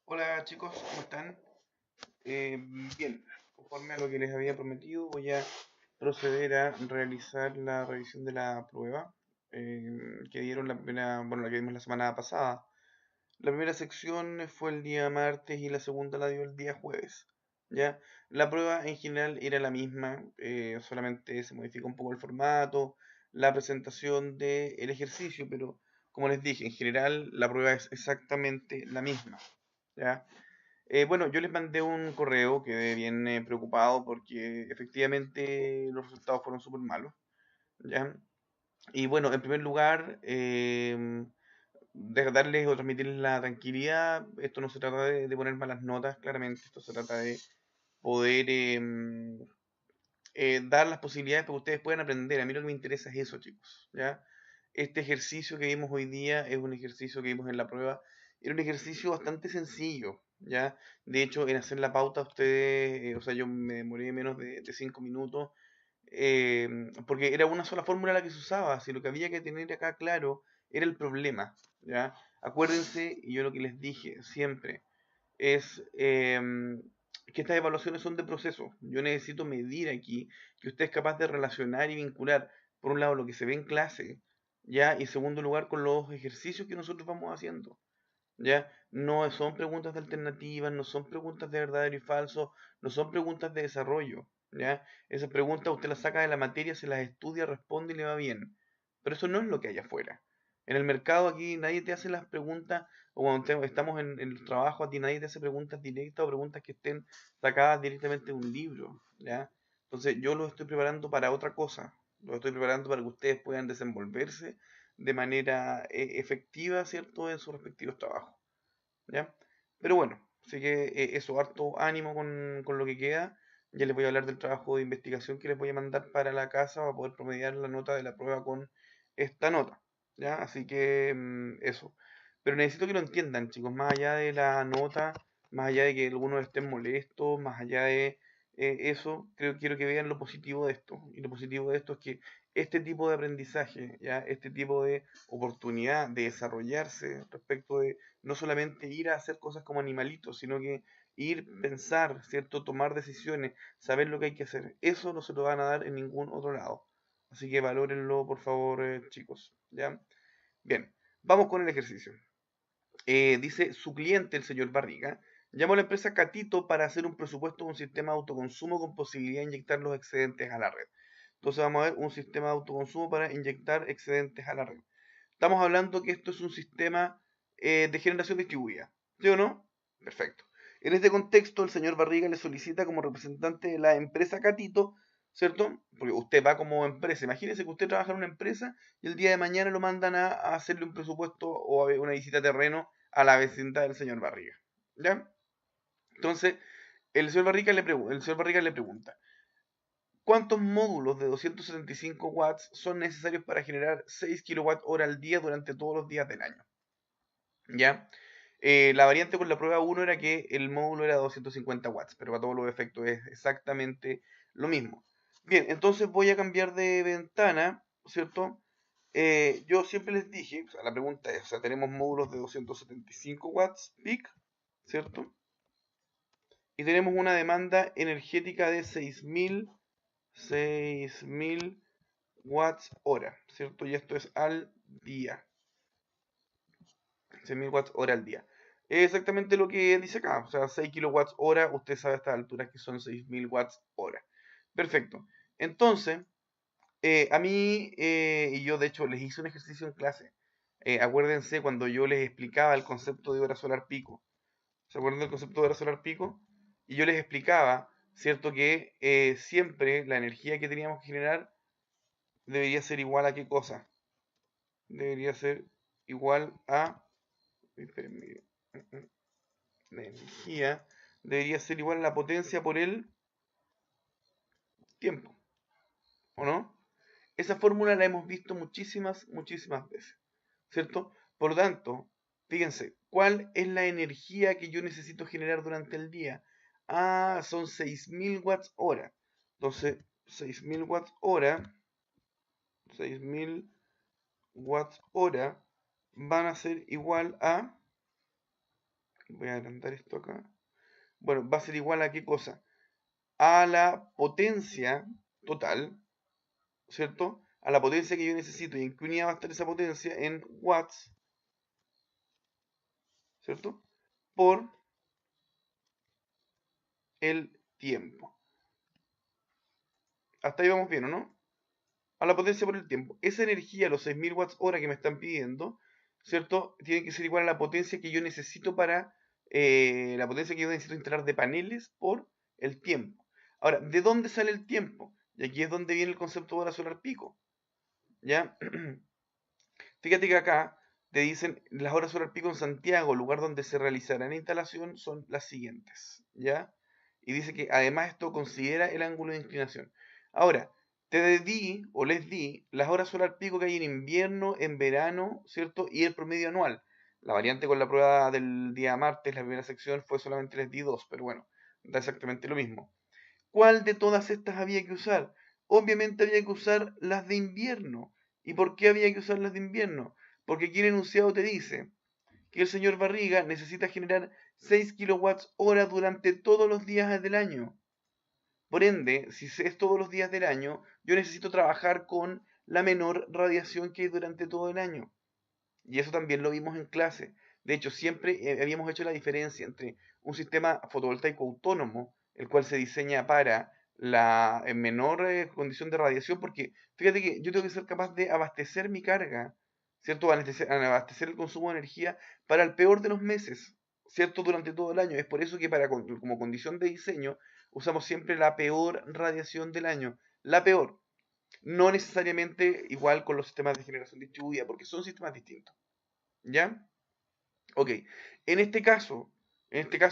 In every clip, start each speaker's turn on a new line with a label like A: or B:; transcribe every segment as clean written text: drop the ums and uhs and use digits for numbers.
A: Hola chicos, ¿cómo están? Eh, Bien, conforme a lo que les había prometido, voy a proceder a realizar la revisión de la prueba que dieron la primera, bueno, la que dimos la semana pasada. La primera sección fue el día martes y la segunda la dio el día jueves. ¿Ya? La prueba en general era la misma, solamente se modificó un poco el formato, la presentación del ejercicio, pero como les dije, en general la prueba es exactamente la misma. ¿Ya? Bueno, yo les mandé un correo, quedé bien preocupado porque efectivamente los resultados fueron súper malos, ¿ya? Y bueno, en primer lugar, de darles o transmitirles la tranquilidad. Esto no se trata de poner malas notas, claramente, esto se trata de poder dar las posibilidades para que ustedes puedan aprender. A mí lo que me interesa es eso, chicos, ¿ya? Este ejercicio que vimos hoy día es un ejercicio que vimos en la prueba. Era un ejercicio bastante sencillo, ¿ya? De hecho, en hacer la pauta, ustedes, o sea, yo me demoré menos de 5 minutos, porque era una sola fórmula la que se usaba. Si lo que había que tener acá claro era el problema, ¿ya? Acuérdense, y yo lo que les dije siempre, es que estas evaluaciones son de proceso. Yo necesito medir aquí que usted es capaz de relacionar y vincular, por un lado, lo que se ve en clase, ¿ya? Y en segundo lugar, con los ejercicios que nosotros vamos haciendo, ¿ya? No son preguntas de alternativas, no son preguntas de verdadero y falso, no son preguntas de desarrollo, ¿ya? Esas preguntas usted las saca de la materia, se las estudia, responde y le va bien. Pero eso no es lo que hay afuera. En el mercado aquí nadie te hace las preguntas, o cuando estamos en el trabajo, a ti nadie te hace preguntas directas o preguntas que estén sacadas directamente de un libro, ¿ya? Entonces yo los estoy preparando para otra cosa, los estoy preparando para que ustedes puedan desenvolverse de manera efectiva, ¿cierto?, en sus respectivos trabajos, ¿ya? Pero bueno, así que eso, harto ánimo con lo que queda. Ya les voy a hablar del trabajo de investigación que les voy a mandar para la casa para poder promediar la nota de la prueba con esta nota, ¿ya? Así que eso. Pero necesito que lo entiendan, chicos, más allá de la nota, más allá de que algunos estén molestos, más allá de eso, quiero que vean lo positivo de esto. Y lo positivo de esto es que este tipo de aprendizaje, ¿ya? Este tipo de oportunidad de desarrollarse respecto de no solamente ir a hacer cosas como animalitos, sino que ir, pensar, ¿cierto? Tomar decisiones, saber lo que hay que hacer. Eso no se lo van a dar en ningún otro lado. Así que valórenlo, por favor, chicos, ¿ya? Bien, vamos con el ejercicio. Dice su cliente, el señor Barriga, llamó a la empresa Catito para hacer un presupuesto de un sistema de autoconsumo con posibilidad de inyectar los excedentes a la red. Entonces vamos a ver un sistema de autoconsumo para inyectar excedentes a la red. Estamos hablando que esto es un sistema de generación distribuida, ¿sí o no? Perfecto. En este contexto, el señor Barriga le solicita como representante de la empresa Catito, ¿cierto? Porque usted va como empresa. Imagínese que usted trabaja en una empresa y el día de mañana lo mandan a hacerle un presupuesto o a una visita a terreno a la vecindad del señor Barriga. ¿Ya? Entonces, el señor Barriga le pregunta, ¿cuántos módulos de 275 watts son necesarios para generar 6 kWh al día durante todos los días del año? ¿Ya? La variante con la prueba uno era que el módulo era 250 watts, pero para todos los efectos es exactamente lo mismo. Bien, entonces voy a cambiar de ventana, ¿cierto? Yo siempre les dije, o sea, la pregunta es, o sea, tenemos módulos de 275 watts peak, ¿cierto? Y tenemos una demanda energética de 6.000 watts hora, ¿cierto? Y esto es al día. 6.000 watts hora al día. Es exactamente lo que dice acá. O sea, 6 kilowatts hora, usted sabe a estas alturas que son 6.000 watts hora. Perfecto. Entonces, a mí, y yo de hecho les hice un ejercicio en clase. Acuérdense cuando yo les explicaba el concepto de hora solar pico. ¿Se acuerdan del concepto de hora solar pico? Y yo les explicaba, ¿cierto? Que siempre la energía que teníamos que generar debería ser igual a qué cosa. Debería ser igual a... espérenme, la energía debería ser igual a la potencia por el tiempo, ¿o no? Esa fórmula la hemos visto muchísimas, muchísimas veces, ¿cierto? Por lo tanto, fíjense, ¿cuál es la energía que yo necesito generar durante el día? Ah, son 6.000 watts hora. Entonces, 6.000 watts hora, 6.000 watts hora van a ser igual a Voy a agrandar esto acá. Bueno, va a ser igual a qué cosa? A la potencia total, ¿cierto? A la potencia que yo necesito. ¿Y en qué unidad va a estar esa potencia? En watts, ¿cierto? Por el tiempo. Hasta ahí vamos bien, ¿o no? A la potencia por el tiempo. Esa energía, los 6000 watts hora que me están pidiendo, ¿cierto? Tiene que ser igual a la potencia que yo necesito para, la potencia que yo necesito instalar de paneles por el tiempo. Ahora, ¿de dónde sale el tiempo? Y aquí es donde viene el concepto de hora solar pico, ¿ya? Fíjate que acá te dicen las horas solar pico en Santiago, lugar donde se realizará la instalación, son las siguientes, ¿ya? Y dice que además esto considera el ángulo de inclinación. Ahora, te di o les di las horas solar pico que hay en invierno, en verano, ¿cierto? Y el promedio anual. La variante con la prueba del día martes, la primera sección, fue solamente les di dos, pero bueno, da exactamente lo mismo. ¿Cuál de todas estas había que usar? Obviamente había que usar las de invierno. ¿Y por qué había que usar las de invierno? Porque aquí el enunciado te dice que el señor Barriga necesita generar 6 kilowatts hora durante todos los días del año. Por ende, si es todos los días del año, yo necesito trabajar con la menor radiación que hay durante todo el año. Y eso también lo vimos en clase. De hecho, siempre habíamos hecho la diferencia entre un sistema fotovoltaico autónomo, el cual se diseña para la menor condición de radiación, porque fíjate que yo tengo que ser capaz de abastecer mi carga, ¿cierto? Abastecer el consumo de energía para el peor de los meses, ¿cierto? Durante todo el año. Es por eso que como condición de diseño usamos siempre la peor radiación del año. La peor. No necesariamente igual con los sistemas de generación distribuida, porque son sistemas distintos. ¿Ya? Ok. En este caso,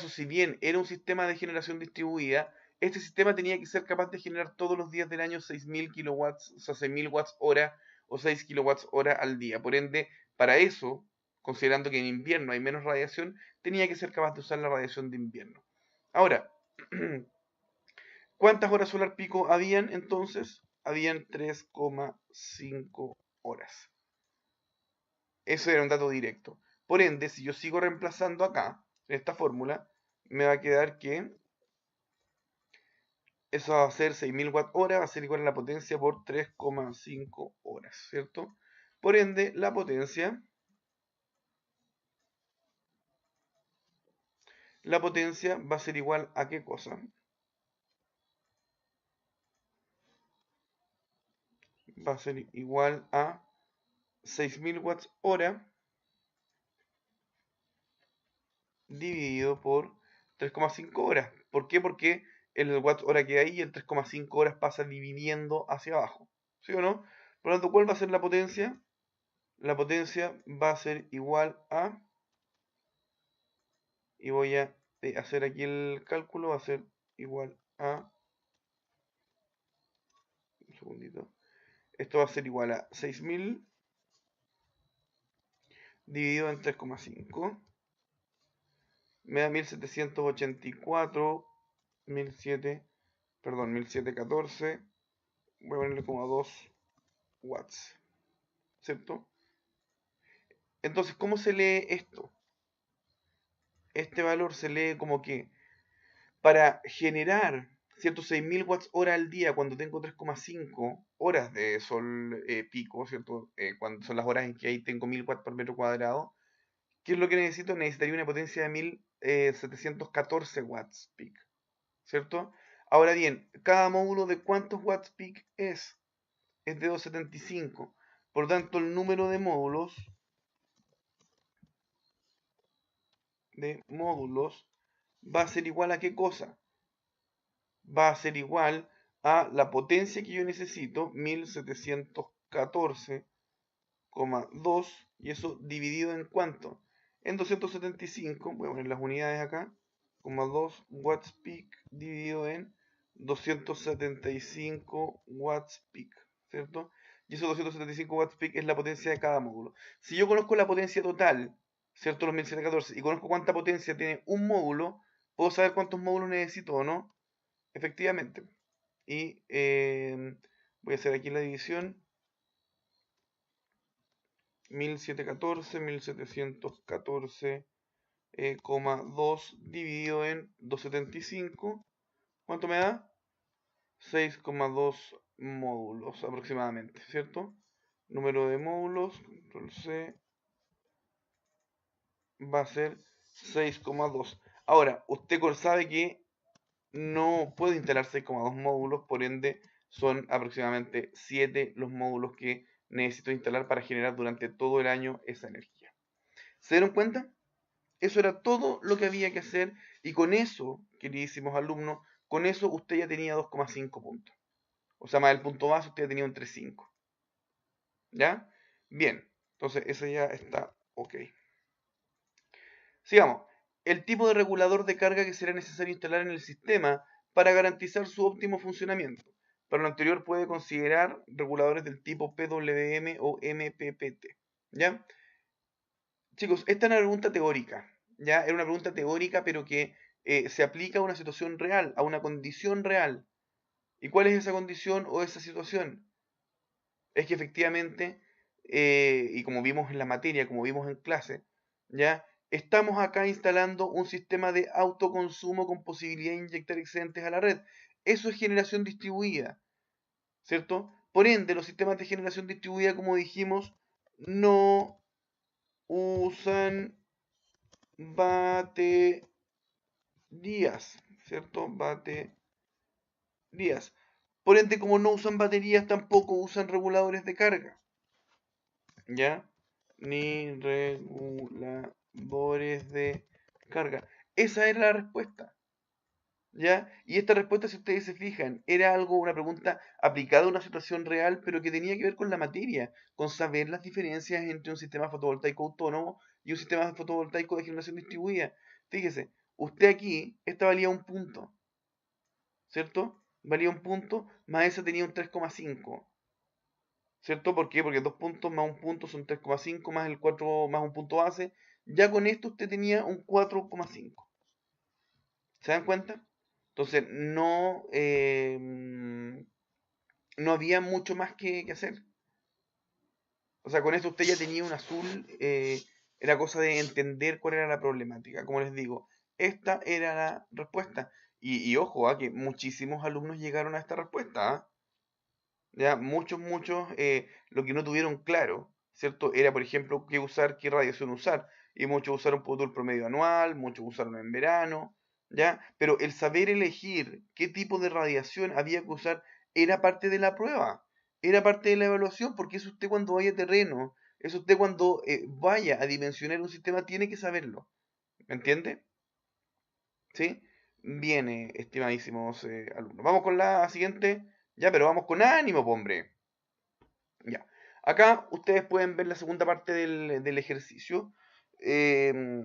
A: si bien era un sistema de generación distribuida, este sistema tenía que ser capaz de generar todos los días del año 6000 kilowatts, o sea, 6000 watts hora o 6 kilowatts hora al día. Por ende, para eso, considerando que en invierno hay menos radiación, tenía que ser capaz de usar la radiación de invierno. Ahora, ¿cuántas horas solar pico habían entonces? Habían 3,5 horas. Eso era un dato directo. Por ende, si yo sigo reemplazando acá, en esta fórmula, me va a quedar que eso va a ser 6000 watt hora, va a ser igual a la potencia por 3,5 horas, ¿cierto? Por ende, la potencia va a ser igual a ¿qué cosa? Va a ser igual a 6000 watts hora dividido por 3,5 horas. ¿Por qué? Porque el watt hora que hay, el 3,5 horas pasa dividiendo hacia abajo. ¿Sí o no? Por lo tanto, ¿cuál va a ser la potencia? La potencia va a ser igual a, y voy a hacer aquí el cálculo, va a ser igual a, un segundito, esto va a ser igual a 6000 dividido en 3,5, me da 1784, 1700, perdón, 1714, voy a ponerle como 2 watts, ¿cierto? Entonces, ¿cómo se lee esto? Este valor se lee como que para generar 106.000 watts hora al día cuando tengo 3,5 horas de sol pico, ¿cierto? Cuando son las horas en que ahí tengo 1000 watts por metro cuadrado. ¿Qué es lo que necesito? Necesitaría una potencia de 1714 watts peak, ¿cierto? Ahora bien, cada módulo de cuántos watts peak es de 275. Por lo tanto, el número de módulos va a ser igual a ¿qué cosa? Va a ser igual a la potencia que yo necesito, 1714,2, y eso dividido en ¿cuánto? En 275, voy a poner las unidades acá, 2 watts peak dividido en 275 watts peak, ¿cierto? Y esos 275 watts peak es la potencia de cada módulo. Si yo conozco la potencia total, ¿cierto? Los 1714, y conozco cuánta potencia tiene un módulo, puedo saber cuántos módulos necesito o no. Efectivamente. Y voy a hacer aquí la división. 1714, 1714 2 dividido en 275. ¿Cuánto me da? 6,2 módulos aproximadamente, ¿cierto? Número de módulos, control C, va a ser 6,2. Ahora, usted sabe que no puede instalar 6,2 módulos, por ende son aproximadamente 7 los módulos que necesito instalar para generar durante todo el año esa energía. ¿Se dieron cuenta? Eso era todo lo que había que hacer y con eso, queridísimos alumnos, con eso usted ya tenía 2,5 puntos. O sea, más el punto base usted ya tenía un 3,5. ¿Ya? Bien, entonces eso ya está ok. Sigamos. El tipo de regulador de carga que será necesario instalar en el sistema para garantizar su óptimo funcionamiento. Para lo anterior puede considerar reguladores del tipo PWM o MPPT. ¿Ya? Chicos, esta es una pregunta teórica. ¿Ya? Era una pregunta teórica, pero que se aplica a una situación real, a una condición real. ¿Y cuál es esa condición o esa situación? Es que efectivamente, y como vimos en la materia, como vimos en clase, ¿ya? Estamos acá instalando un sistema de autoconsumo con posibilidad de inyectar excedentes a la red. Eso es generación distribuida, ¿cierto? Por ende, los sistemas de generación distribuida, como dijimos, no usan baterías, ¿cierto? Baterías. Por ende, como no usan baterías, tampoco usan reguladores de carga. ¿Ya? Ni reguladores de carga. Esa era la respuesta. ¿Ya? Y esta respuesta, si ustedes se fijan, era algo, una pregunta aplicada a una situación real, pero que tenía que ver con la materia, con saber las diferencias entre un sistema fotovoltaico autónomo y un sistema fotovoltaico de generación distribuida. Fíjese, usted aquí, esta valía un punto, ¿cierto? Valía un punto, más esa tenía un 3,5. ¿Cierto? ¿Por qué? Porque 2 puntos más un punto son 3,5 más el 4 más un punto base. Ya con esto usted tenía un 4,5. ¿Se dan cuenta? Entonces no había mucho más que hacer. O sea, con esto usted ya tenía un azul. Era cosa de entender cuál era la problemática. Como les digo, esta era la respuesta. Y ojo, que muchísimos alumnos llegaron a esta respuesta. ¿Ah? Ya, muchos, lo que no tuvieron claro, ¿cierto? Era, por ejemplo, qué usar, qué radiación usar. Y muchos usaron el promedio anual, muchos usaron en verano, ¿ya? Pero el saber elegir qué tipo de radiación había que usar era parte de la prueba, era parte de la evaluación, porque es usted cuando vaya a terreno, es usted cuando vaya a dimensionar un sistema, tiene que saberlo, ¿me entiende? ¿Sí? Bien, estimadísimos alumnos. Vamos con la siguiente, ya, pero vamos con ánimo, po, hombre. Ya. Acá ustedes pueden ver la segunda parte del ejercicio. Eh,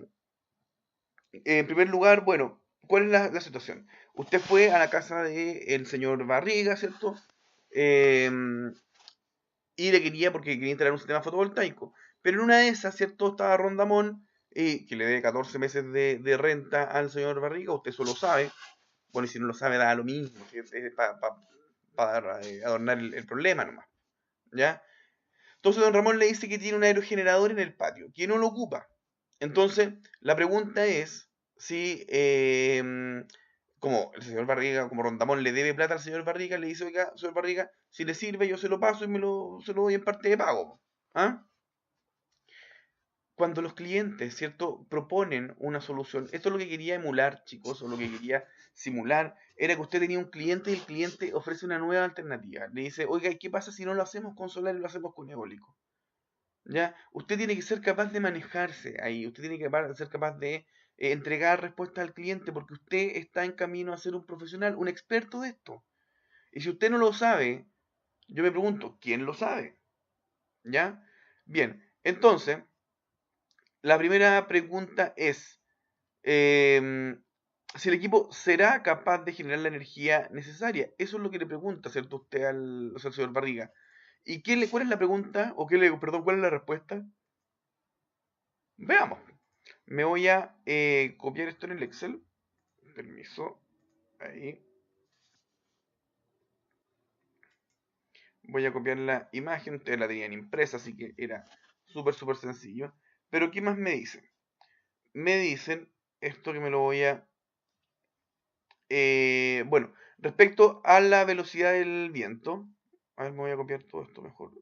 A: en primer lugar, bueno, ¿cuál es la situación? Usted fue a la casa del señor Barriga, ¿cierto? Eh, y le quería, porque quería instalar un sistema fotovoltaico. Pero en una de esas, ¿cierto? Estaba Rondamón, que le dé 14 meses de renta al señor Barriga, usted solo sabe. Bueno, y si no lo sabe, da lo mismo, es para adornar el problema nomás. ¿Ya? Entonces don Ramón le dice que tiene un aerogenerador en el patio, que no lo ocupa. Entonces, la pregunta es si, como el señor Barriga, como Rondamón le debe plata al señor Barriga, le dice, oiga, señor Barriga, si le sirve yo se lo paso y se lo doy en parte de pago. ¿Ah? Cuando los clientes, ¿cierto?, proponen una solución, esto es lo que quería emular, chicos, o lo que quería simular, era que usted tenía un cliente y el cliente ofrece una nueva alternativa. Le dice, oiga, ¿qué pasa si no lo hacemos con solar y lo hacemos con eólico? ¿Ya? Usted tiene que ser capaz de manejarse ahí, usted tiene que ser capaz de entregar respuestas al cliente porque usted está en camino a ser un profesional, un experto de esto. Y si usted no lo sabe, yo me pregunto, ¿quién lo sabe? ¿Ya? Bien, entonces, la primera pregunta es, si el equipo será capaz de generar la energía necesaria. Eso es lo que le pregunta, ¿cierto? Usted o sea, al señor Barriga. ¿Y cuál es la pregunta? Perdón, ¿cuál es la respuesta? Veamos. Me voy a copiar esto en el Excel. Permiso. Ahí. Voy a copiar la imagen. Ustedes la tenían impresa, así que era súper sencillo. Pero ¿qué más me dice? me dicen esto que me lo voy a... bueno, respecto a la velocidad del viento. A ver, me voy a copiar todo esto mejor.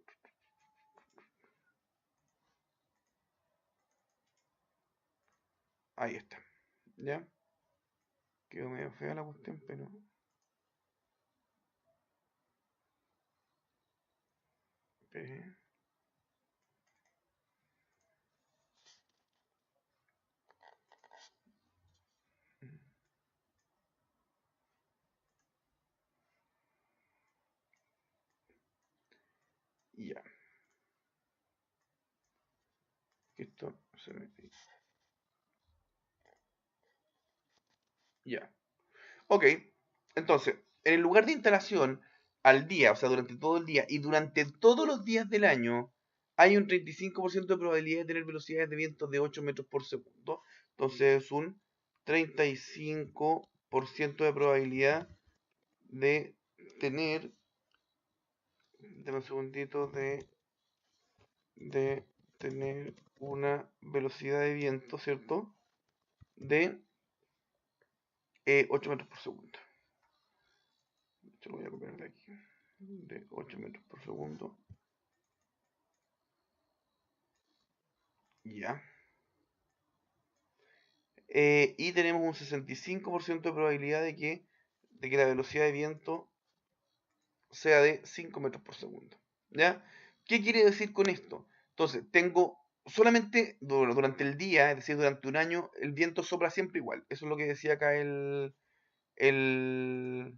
A: Ahí está. ¿Ya? Quedó medio fea la cuestión, pero... Ya. Esto se me... Ya. Ok. Entonces, en el lugar de instalación, al día, o sea, durante todo el día y durante todos los días del año, hay un 35% de probabilidad de tener velocidades de viento de 8 metros por segundo. Entonces, es un 35% de probabilidad de tener, dame un segundito, de tener una velocidad de viento, ¿cierto? De 8 metros por segundo. Esto lo voy a copiar de aquí. De 8 metros por segundo. Ya. Y tenemos un 65% de probabilidad de que la velocidad de viento sea de 5 metros por segundo. ¿Ya? ¿Qué quiere decir con esto? Entonces, tengo solamente durante el día, es decir, durante un año, el viento sopla siempre igual. Eso es lo que decía acá el, el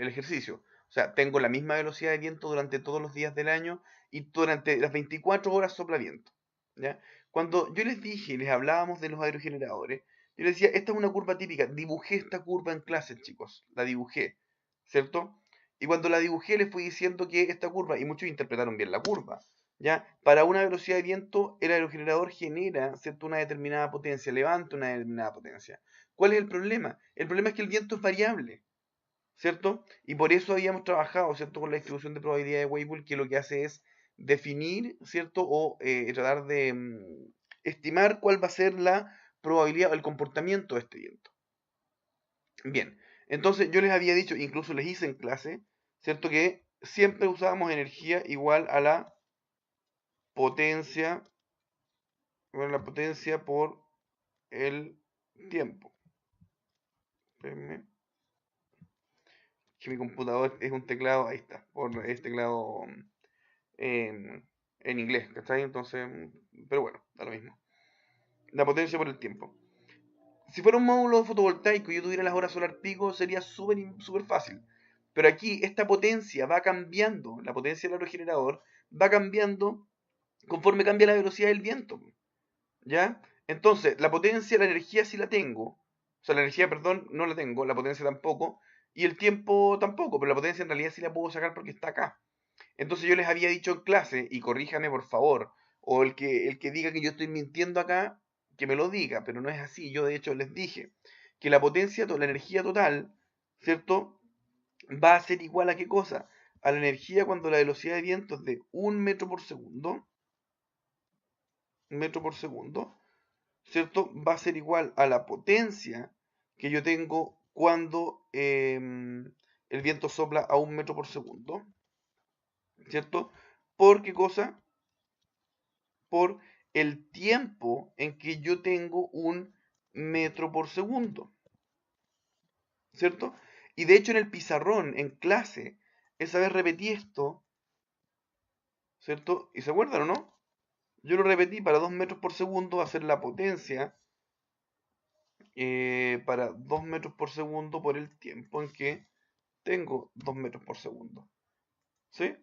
A: ejercicio. O sea, tengo la misma velocidad de viento durante todos los días del año y durante las 24 horas sopla viento. ¿Ya? Cuando yo les dije, les hablábamos de los aerogeneradores, yo les decía, esta es una curva típica. Dibujé esta curva en clase, chicos. La dibujé, ¿cierto? Y cuando la dibujé les fui diciendo que esta curva, y muchos interpretaron bien la curva, ¿ya? Para una velocidad de viento, el aerogenerador genera, ¿cierto? Una determinada potencia, levanta una determinada potencia. ¿Cuál es el problema? El problema es que el viento es variable. ¿Cierto? Y por eso habíamos trabajado, ¿cierto? Con la distribución de probabilidad de Weibull, que lo que hace es definir, ¿cierto? O tratar de estimar cuál va a ser la probabilidad o el comportamiento de este viento. Bien, entonces yo les había dicho, incluso les hice en clase, ¿cierto? Que siempre usábamos energía igual a potencia, la potencia por el tiempo. Espérenme, que mi computador es un teclado, ahí está, por este teclado en inglés, ¿cachai? Entonces, pero bueno, da lo mismo. La potencia por el tiempo. Si fuera un módulo fotovoltaico y yo tuviera las horas solar pico, sería súper fácil. Pero aquí esta potencia va cambiando, la potencia del aerogenerador va cambiando conforme cambia la velocidad del viento. ¿Ya? Entonces, la potencia, la energía sí la tengo. O sea, la energía, perdón, no la tengo, la potencia tampoco. Y el tiempo tampoco, pero la potencia en realidad sí la puedo sacar porque está acá. Entonces yo les había dicho en clase, y corríjame por favor, o el que diga que yo estoy mintiendo acá, que me lo diga, pero no es así. Yo de hecho les dije que la potencia, la energía total, ¿cierto? Va a ser igual a qué cosa? A la energía cuando la velocidad de viento es de 1 metro por segundo, ¿cierto? Va a ser igual a la potencia que yo tengo cuando el viento sopla a 1 metro por segundo, ¿cierto? ¿Por qué cosa? Por el tiempo en que yo tengo 1 metro por segundo, ¿cierto? Y de hecho en el pizarrón, en clase, esa vez repetí esto, ¿cierto? ¿Y se acuerdan o no? Yo lo repetí para 2 metros por segundo va a ser la potencia para 2 metros por segundo por el tiempo en que tengo 2 metros por segundo, ¿sí?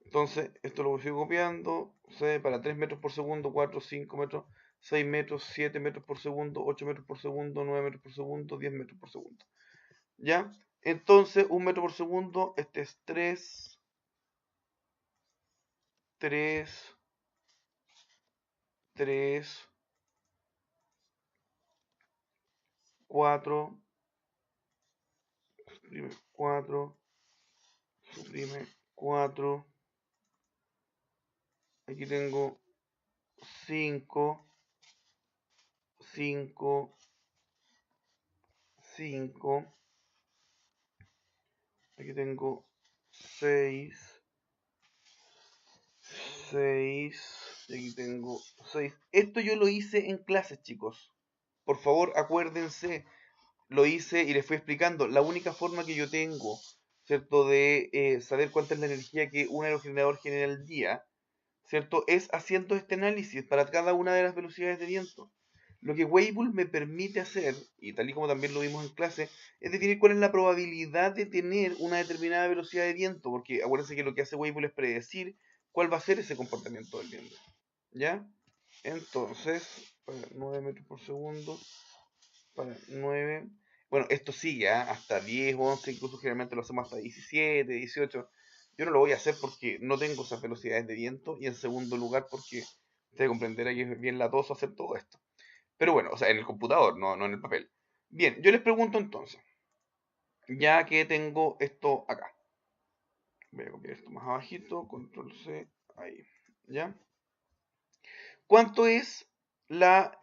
A: Entonces, esto lo sigo copiando, ¿sí? Para 3 metros por segundo, 4, 5 metros, 6 metros, 7 metros por segundo, 8 metros por segundo, 9 metros por segundo, 10 metros por segundo. ¿Ya? Entonces, 1 metro por segundo, este es 3, 3, 3, 4, suprime 4, suprime 4, aquí tengo 5, 5, 5, aquí tengo 6, 6, y aquí tengo 6. Esto yo lo hice en clases, chicos. Por favor, acuérdense, lo hice y les fui explicando. La única forma que yo tengo, ¿cierto?, de saber cuánta es la energía que un aerogenerador genera al día, ¿cierto?, es haciendo este análisis para cada una de las velocidades de viento. Lo que Weibull me permite hacer, y tal y como también lo vimos en clase, es definir cuál es la probabilidad de tener una determinada velocidad de viento, porque acuérdense que lo que hace Weibull es predecir cuál va a ser ese comportamiento del viento. ¿Ya? Entonces, para 9 metros por segundo, para 9. Bueno, esto sigue, hasta 10, 11, incluso generalmente lo hacemos hasta 17, 18. Yo no lo voy a hacer porque no tengo esas velocidades de viento, y en segundo lugar porque usted comprenderá que es bien latoso hacer todo esto. Pero bueno, o sea, en el computador, no en el papel. Bien, yo les pregunto entonces, ya que tengo esto acá. Voy a copiar esto más abajito, control C, ahí. ¿Ya? ¿Cuánto es la...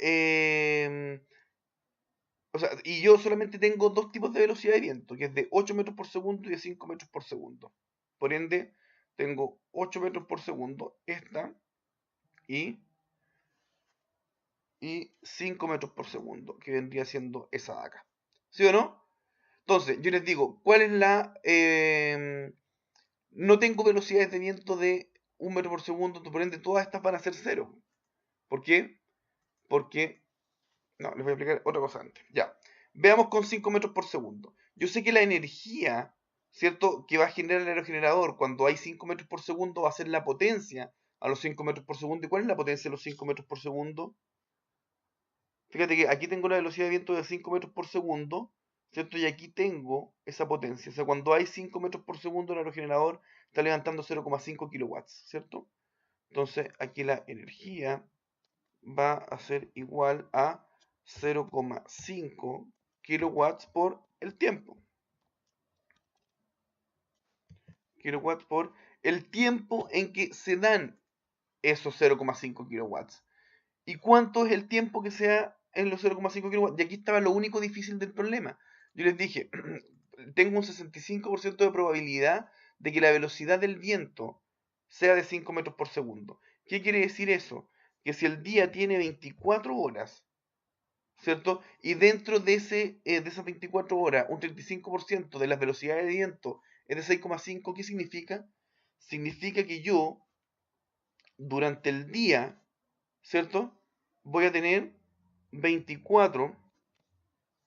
A: o sea, y yo solamente tengo dos tipos de velocidad de viento, que es de 8 metros por segundo y de 5 metros por segundo. Por ende, tengo 8 metros por segundo, esta, y 5 metros por segundo, que vendría siendo esa de acá. ¿Sí o no? Entonces, yo les digo, ¿cuál es la... no tengo velocidades de viento de 1 metro por segundo, por ende todas estas van a ser cero. ¿Por qué? Porque... No, les voy a explicar otra cosa antes. Ya. Veamos con 5 metros por segundo. Yo sé que la energía, ¿cierto?, que va a generar el aerogenerador cuando hay 5 metros por segundo va a ser la potencia a los 5 metros por segundo. ¿Y cuál es la potencia a los 5 metros por segundo? Fíjate que aquí tengo la velocidad de viento de 5 metros por segundo, ¿cierto? Y aquí tengo esa potencia. O sea, cuando hay 5 metros por segundo, el aerogenerador está levantando 0,5 kilowatts, ¿cierto? Entonces, aquí la energía va a ser igual a 0,5 kilowatts por el tiempo. Kilowatts por el tiempo en que se dan esos 0,5 kilowatts. ¿Y cuánto es el tiempo que sea en los 0,5 kilowatts? Y aquí estaba lo único difícil del problema. Yo les dije, tengo un 65% de probabilidad de que la velocidad del viento sea de 5 metros por segundo. ¿Qué quiere decir eso? Que si el día tiene 24 horas, ¿cierto? Y dentro de esas 24 horas, un 35% de las velocidades de viento es de 6,5, ¿qué significa? Significa que yo, durante el día, ¿cierto?, voy a tener 24,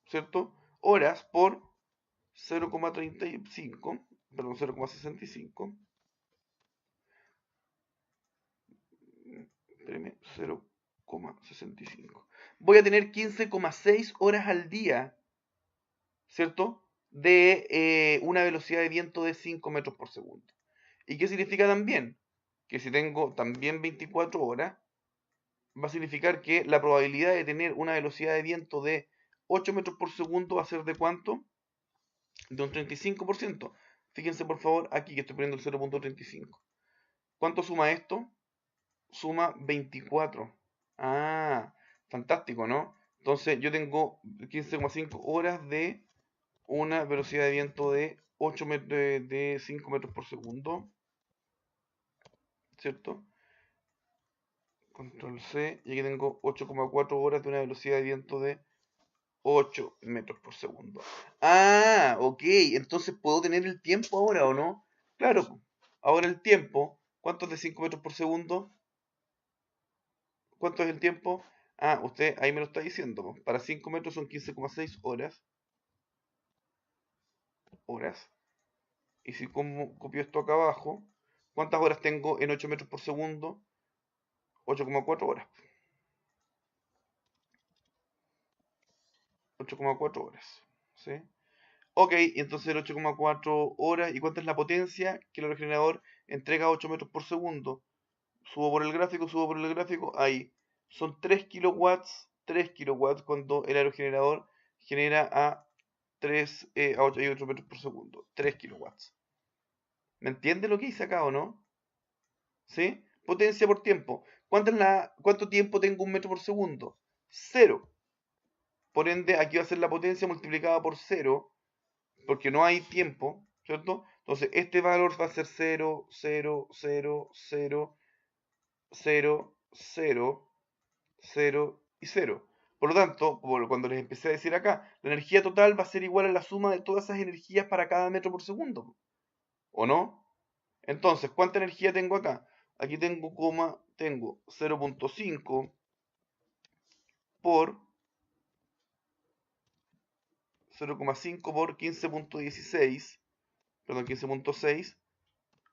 A: ¿cierto?, horas por 0,35, perdón, 0,65, 0,65. Voy a tener 15,6 horas al día, ¿cierto?, de una velocidad de viento de 5 metros por segundo. ¿Y qué significa también? Que si tengo también 24 horas, va a significar que la probabilidad de tener una velocidad de viento de 8 metros por segundo va a ser ¿de cuánto? De un 35%. Fíjense por favor aquí que estoy poniendo el 0,35. ¿Cuánto suma esto? Suma 24. Ah, fantástico, ¿no? Entonces yo tengo 15,5 horas de una velocidad de viento de 8 metros, de 5 metros por segundo, ¿cierto? Control C, y aquí tengo 8,4 horas de una velocidad de viento de 8 metros por segundo. Ah, ok, entonces puedo tener el tiempo ahora, ¿o no? Claro, ahora el tiempo, ¿cuánto es de 5 metros por segundo? ¿Cuánto es el tiempo? Ah, usted ahí me lo está diciendo. Para 5 metros son 15,6 horas. Horas. Y si copio esto acá abajo, ¿cuántas horas tengo en 8 metros por segundo? 8,4 horas. 8,4 horas. ¿Sí? Ok, entonces el 8,4 horas. ¿Y cuánta es la potencia que el aerogenerador entrega a 8 metros por segundo? Subo por el gráfico, subo por el gráfico. Ahí. Son 3 kilowatts. 3 kilowatts cuando el aerogenerador genera a 8 metros por segundo. 3 kilowatts. ¿Me entiende lo que hice acá o no? ¿Sí? Potencia por tiempo. ¿Cuánto tiempo tengo un metro por segundo? Cero. Por ende, aquí va a ser la potencia multiplicada por 0, porque no hay tiempo, ¿cierto? Entonces, este valor va a ser 0, 0, 0, 0, 0, 0, 0 y 0. Por lo tanto, como cuando les empecé a decir acá, la energía total va a ser igual a la suma de todas esas energías para cada metro por segundo. ¿O no? Entonces, ¿cuánta energía tengo acá? Aquí tengo tengo 0.5 por 0,5 por 15.16, perdón, 15.6.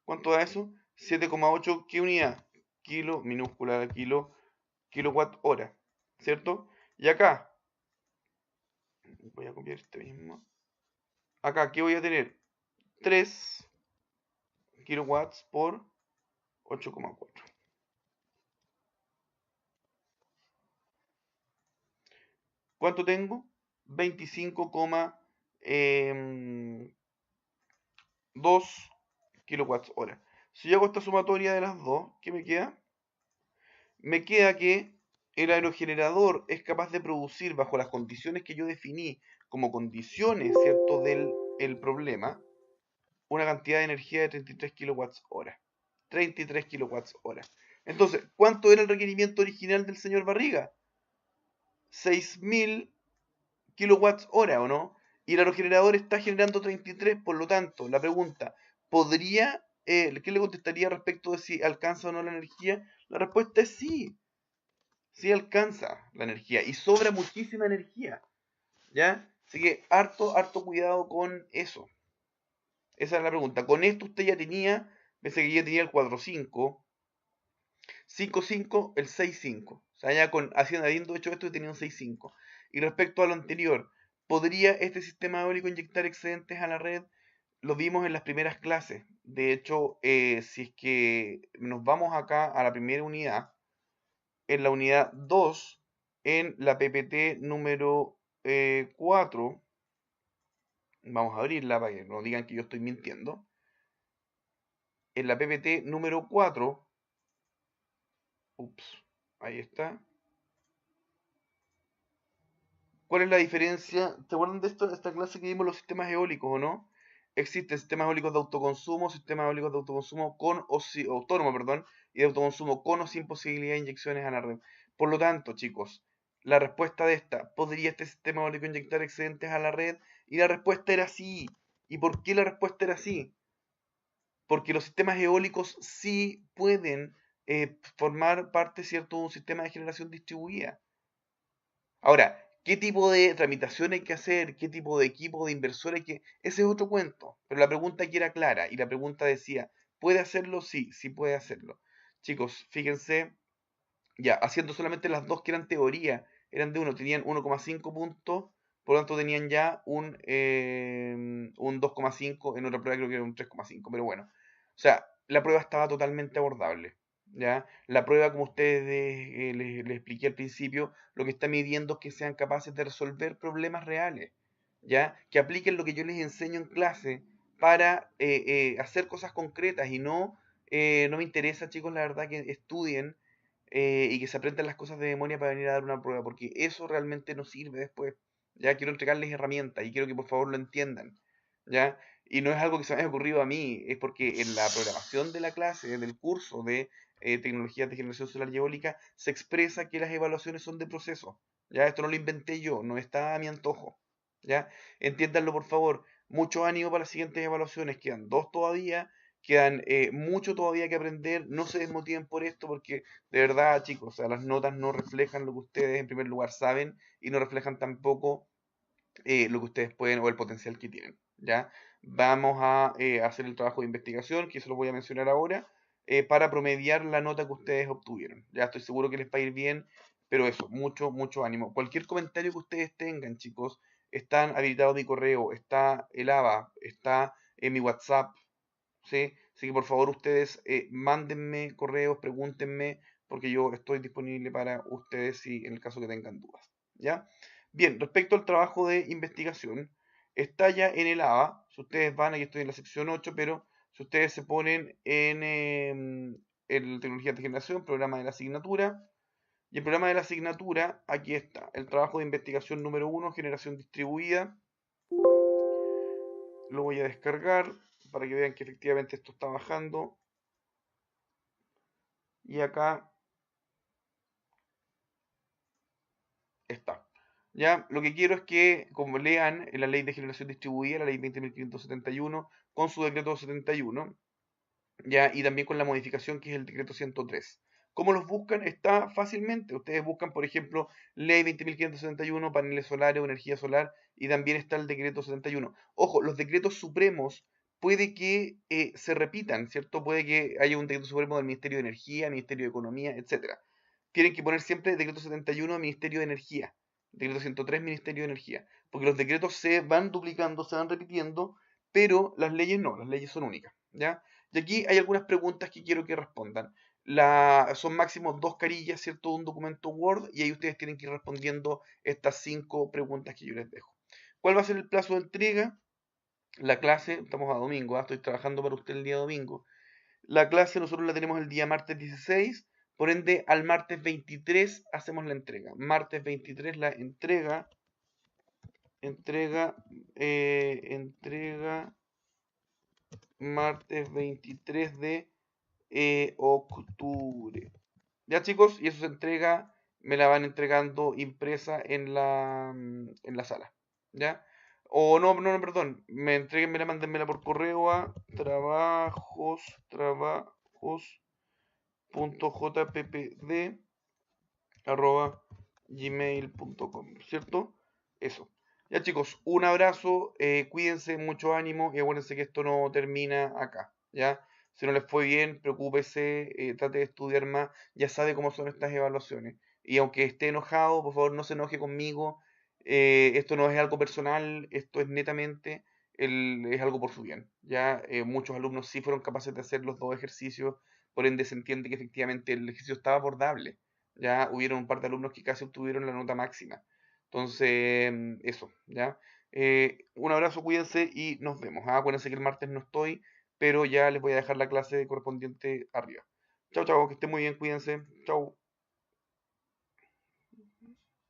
A: ¿Cuánto da eso? 7,8, ¿qué unidad? Kilo, minúscula, kilowatt hora, ¿cierto? Y acá, voy a copiar este mismo. Acá, ¿qué voy a tener? 3 kilowatts por 8,4. ¿Cuánto tengo? 25,2 kilowatts hora. Si yo hago esta sumatoria de las dos, ¿qué me queda? Me queda que el aerogenerador es capaz de producir bajo las condiciones que yo definí como condiciones, ¿cierto?, del el problema, una cantidad de energía de 33 kilowatts hora. 33 kilowatts hora. Entonces, ¿cuánto era el requerimiento original del señor Barriga? 6.000 kilowatts hora, ¿o no? Y el aerogenerador está generando 33, por lo tanto, la pregunta, ¿qué le contestaría respecto de si alcanza o no la energía? La respuesta es sí, sí alcanza la energía y sobra muchísima energía, ¿ya? Así que harto cuidado con eso. Esa es la pregunta. Con esto usted ya tenía, pensé que ya tenía el 4.5, 5.5, el 6.5. O sea, ya habiendo hecho esto, tenía un 6.5. Y respecto a lo anterior, ¿podría este sistema eólico inyectar excedentes a la red? Lo vimos en las primeras clases. De hecho, si es que nos vamos acá a la primera unidad, en la unidad 2, en la PPT número 4, vamos a abrirla para que no digan que yo estoy mintiendo. En la PPT número 4, ahí está. ¿Cuál es la diferencia? ¿Se acuerdan de esta clase que vimos los sistemas eólicos o no? Existen sistemas eólicos de autoconsumo, sistemas eólicos de autoconsumo autónomo, perdón, y de autoconsumo con o sin posibilidad de inyecciones a la red. Por lo tanto, chicos, la respuesta de esta, ¿podría este sistema eólico inyectar excedentes a la red? Y la respuesta era sí. ¿Y por qué la respuesta era sí? Porque los sistemas eólicos sí pueden formar parte, ¿cierto?, de un sistema de generación distribuida. Ahora, ¿qué tipo de tramitación hay que hacer? ¿Qué tipo de equipo de inversor hay que...? Ese es otro cuento. Pero la pregunta aquí era clara y la pregunta decía, ¿puede hacerlo? Sí, sí puede hacerlo. Chicos, fíjense, ya, haciendo solamente las dos que eran teoría, eran de uno, tenían 1,5 puntos, por lo tanto tenían ya un 2,5, en otra prueba creo que era un 3,5, pero bueno. O sea, la prueba estaba totalmente abordable. ¿Ya? La prueba, como ustedes les expliqué al principio, lo que está midiendo es que sean capaces de resolver problemas reales, ¿ya? Que apliquen lo que yo les enseño en clase para hacer cosas concretas y no me interesa, chicos, la verdad, que estudien y que se aprendan las cosas de memoria para venir a dar una prueba, porque eso realmente no sirve después. Ya quiero entregarles herramientas y quiero que por favor lo entiendan, ¿ya? Y no es algo que se me haya ocurrido a mí, es porque en la programación de la clase, del curso de tecnologías de generación solar y eólica, se expresa que las evaluaciones son de proceso. Ya, esto no lo inventé yo, no está a mi antojo. Ya, entiéndanlo por favor. Mucho ánimo para las siguientes evaluaciones, quedan dos todavía, quedan mucho todavía que aprender, no se desmotiven por esto porque de verdad, chicos, o sea, las notas no reflejan lo que ustedes en primer lugar saben y no reflejan tampoco lo que ustedes pueden o el potencial que tienen. ¿Ya? Vamos a hacer el trabajo de investigación, que eso lo voy a mencionar ahora, para promediar la nota que ustedes obtuvieron. Ya estoy seguro que les va a ir bien, pero eso, mucho ánimo. Cualquier comentario que ustedes tengan, chicos, están habilitados mi correo, está el ABA, está en mi WhatsApp, ¿sí? Así que por favor ustedes mándenme correos, pregúntenme, porque yo estoy disponible para ustedes si en el caso que tengan dudas. ¿Ya? Bien, respecto al trabajo de investigación, está ya en el ABA. Si ustedes van, aquí estoy en la sección 8, pero si ustedes se ponen en tecnología de generación, programa de la asignatura, Y el programa de la asignatura, aquí está, el trabajo de investigación número 1, generación distribuida. Lo voy a descargar para que vean que efectivamente esto está bajando. Y acá está. Ya, lo que quiero es que, como lean en la ley de generación distribuida, la ley 20.571, con su decreto 71, ya, y también con la modificación que es el decreto 103. ¿Cómo los buscan? Está fácilmente. Ustedes buscan, por ejemplo, ley 20.571, paneles solares o energía solar, y también está el decreto 71. Ojo, los decretos supremos puede que se repitan, ¿cierto? Puede que haya un decreto supremo del Ministerio de Energía, Ministerio de Economía, etcétera. Tienen que poner siempre decreto 71 Ministerio de Energía, decreto 103 Ministerio de Energía, porque los decretos se van duplicando, se van repitiendo, pero las leyes no, las leyes son únicas, ¿ya? Y aquí hay algunas preguntas que quiero que respondan. Son máximo 2 carillas, ¿cierto? Un documento Word, y ahí ustedes tienen que ir respondiendo estas 5 preguntas que yo les dejo. ¿Cuál va a ser el plazo de entrega? La clase, estamos a domingo, estoy trabajando para usted el día domingo. La clase nosotros la tenemos el día martes 16, por ende al martes 23 hacemos la entrega. Martes 23 la entrega martes 23 de octubre. Ya chicos, y eso se entrega, me la van entregando impresa en la sala. ¿Ya? O no, no, no, perdón, me la mándenmela por correo a trabajos.jppd@gmail.com, ¿cierto? Eso. Ya chicos, un abrazo, cuídense, mucho ánimo y acuérdense que esto no termina acá, ¿ya? Si no les fue bien, preocúpese, trate de estudiar más, ya sabe cómo son estas evaluaciones. Y aunque esté enojado, por favor no se enoje conmigo, esto no es algo personal, esto es netamente, es algo por su bien, ¿ya? Muchos alumnos sí fueron capaces de hacer los 2 ejercicios, por ende se entiende que efectivamente el ejercicio estaba abordable. Ya hubieron un par de alumnos que casi obtuvieron la nota máxima. Entonces, eso, ¿ya? Un abrazo, cuídense y nos vemos. Acuérdense que el martes no estoy, pero ya les voy a dejar la clase correspondiente arriba. Chao, chao, que estén muy bien, cuídense. Chao.